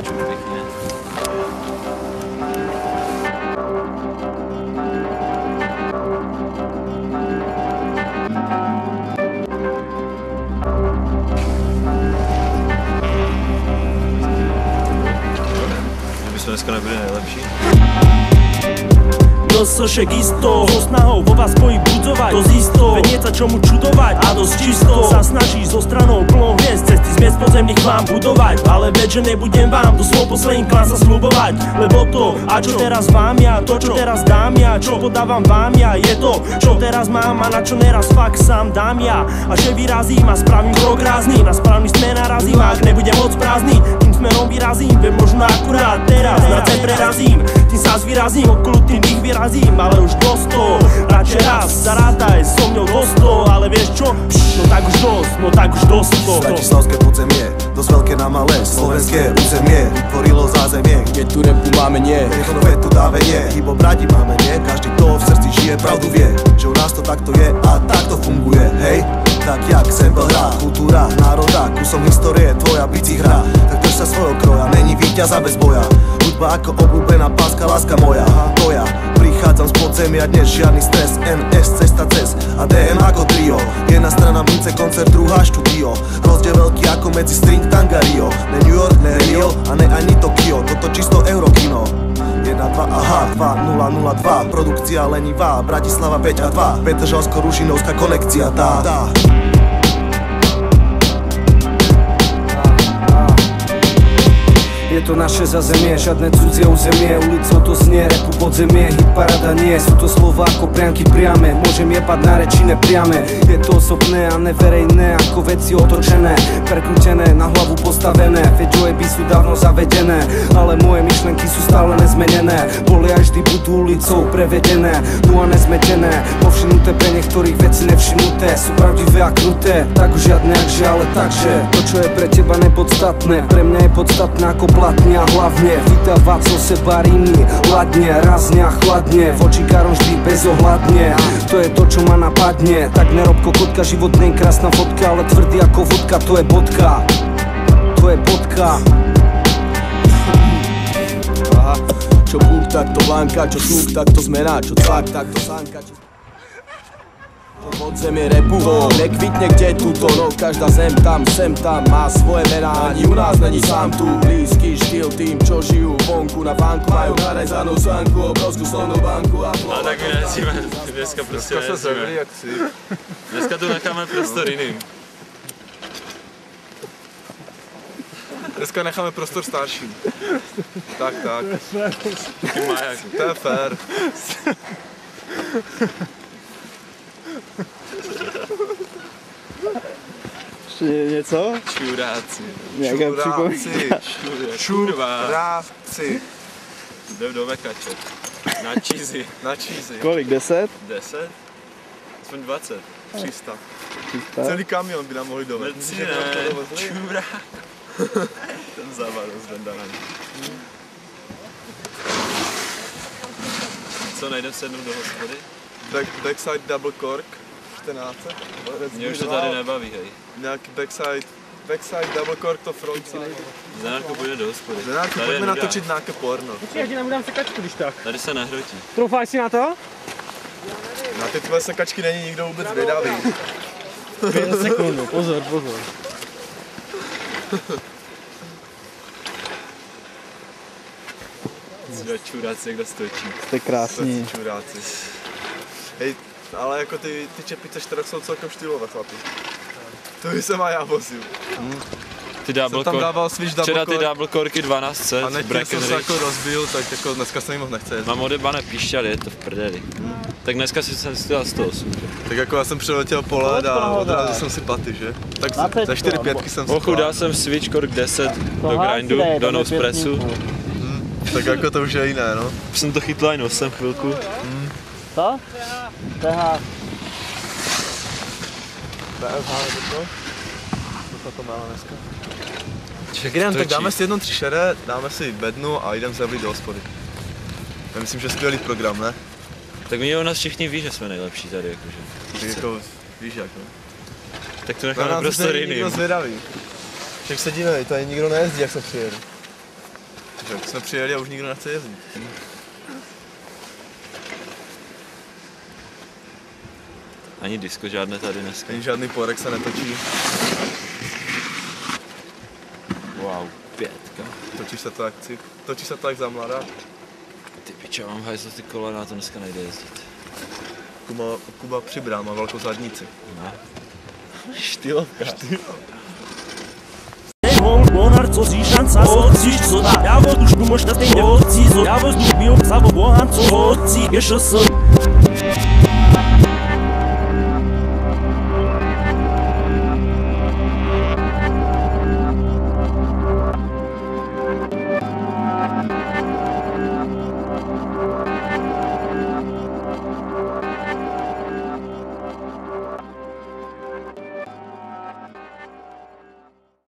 pokračuju pěkně. Že bychom dneska nebyli nejlepší. Dosošek isto, so snahou vo vás spojí budzovať to zisto, vedieť sa čomu čudovať a dosť čisto sa snaží so stranou plnou hviezd cesty z miest podzemných vám budovať, ale veď, že nebudem vám do svoj posledný klán sa sľubovať, lebo to, a čo teraz vám ja, to čo teraz dám ja, čo podávam vám ja, je to, čo teraz mám a na čo neraz fakt sám dám ja, a že vyrazím a spravím krok rázny, na správny smer narazím, ak nebudem moc prázdny, tým smerom vyrazím, viem možno akurát teraz, na ten prerazím, tým sa zvyrazím, okolo tým ich vyrazím, ale už dosť to, radšej raz zarátaj so mňou dosť to, ale vieš čo, no tak už dosť, no tak už dosť to. Bratislavské podzemie, dosť veľké na malé, slovenské územie, vytvorilo zázemie, keď tu repu máme nie, jedno vetu dávenie, ibo brati máme nie, každý to v srdci žije, pravdu vie, že u nás to takto je a takto funguje, hej. Tak jak sembel hrá, kultúra národa, kusom histórie, tvoja bicí hra, tak drž sa svojho kroja, není víťaza bez boja, hudba ako obľúbená páska, láska moja, to ja, prichádzam z podzemia dnes, žiadny stres, NS, cesta cez a DM ako trio, jedna strana mince, koncert, druhá štúdio, rozdiel veľký ako medzi string, tanga, Rio, ne New York, ne Rio a ne ani Tokio, toto čisto eurokino. 1, 2, aha, 2, 0, 0, 2, produkcia lenivá, Bratislava 5 a 2, Petržalsko-Ružinovská konekcia, tá. Je to naše zázemie, žiadne cudzie územie, ulicou to znie, repu podzemie, hit parada nie, sú to slova ako priamky priame, môžem jebať na reči nepriame, je to osobné a neverejné, ako veci otočené, prekrútené, na hlavu postavené, feďojeby sú dávno zavedené, ale moje myšlenky sú stále nezmenené, boli aj vždy budú ulicou prevedené, no a nezmetené, povšimnuté pre niektorých veci nevšimnuté, sú pravdivé a kruté, tak už žiadne akže, ale takže, to čo je pre teba nepodstatné, pre mňa je podstatné ako platne a hlavne vydávať so seba rímy ladne, razne a chladne, voči karom vždy bezohľadne, to je to čo ma napadne, tak nerob kokotka, život nie je krásna fotka, ale tvrdý ako vodka, to je bodka, to je bodka. Aha, čo búk, tak to blanka, čo tuk, tak to zmena, čo tlak, tak to sánka, čo... Podzemie repu, nekvitne kde tuto, no každá zem tam, sem tam má svoje mená, ani u nás není sám tu blízky štýl tým, čo žijú vonku na banku, majú narezanú sánku, obrovskú slovnú banku a A tak nejezdíme, dneska prostě nejezdíme. Dneska tu necháme prostor jiným. Dneska necháme prostor starším. Tak. Taky maják. To je fér. Ještě něco? Čuráci. Čuráci. Jdem do Mekače. Na cheesy. Na cheesy. Kolik? 10? 10? Aspoň 20. 300. 300? Celý kamion by nám mohli dovést. Mrci ne, čurák. Ten závad rozvendaný. Co, najdem se jednou do hospody? Backside double cork. 14. Mě už to tady nebaví, hej. Nějaký backside double cork to frontside. Zenárko půjde do hospody. Zenárko, pojďme natočit nějaké porno. Já ti nebudám sekačku, když tak. Tady se nehrotí. Troufáš si na to? Na ty tvoje sekačky není nikdo vůbec vydavý. 5 sekund, pozor. Čuráci, jak to stočí. Jste krásní. Čuráci. Hej, ale jako ty čepice 4 jsou celkem štýlové, chlapi. To by se má já vozil. Ty double tam dával switch double včera ty cork. double corky 12 A nechtěl jsem se jako rozbil, tak jako dneska jsem jim moc nechce jezdit. Mám odebané píšťaly, je to v prdeli. Tak dneska jsem si dal 108. Tak jako já jsem přeletěl po led a odrazil jsem si paty, že? Tak za 4-5 jsem si Ochu, dal jsem switch cork 10 do grindu, do nosepressu. Tak jako to už je jiné, no. Už jsem to chytl aj nosem chvilku. Co? TH. BFH nebo to? Co to máme dneska? Tak dáme si jednou 3 šere, dáme si bednu a jdem zavřít do hospody. Já myslím, že skvělý program, ne? Tak my o nás všichni ví, že jsme nejlepší tady, jakože. Tak jako, víš jak, no? Tak to necháme prostor jiným. Nikdo zvědavý. Však se dívej, tady nikdo nejezdí, jak se přijedu. že jsme přijeli a už nikdo nechce jezdit. Ani disko žádné tady dneska. Ani žádný porek se netočí. Wow, 5. Točí se to jak za mladá. Ty piče, mám hajzl ty kolena, to dneska nejde jezdit. Kuba přibrá, má velkou zadnici. No. Štýlovka. Bonar, co zíšanca, odcíš, co dá. Já vodu šnu, možná stejně odcízo. Já vodu bio, psa, bohan, co odcí, ještě jsem.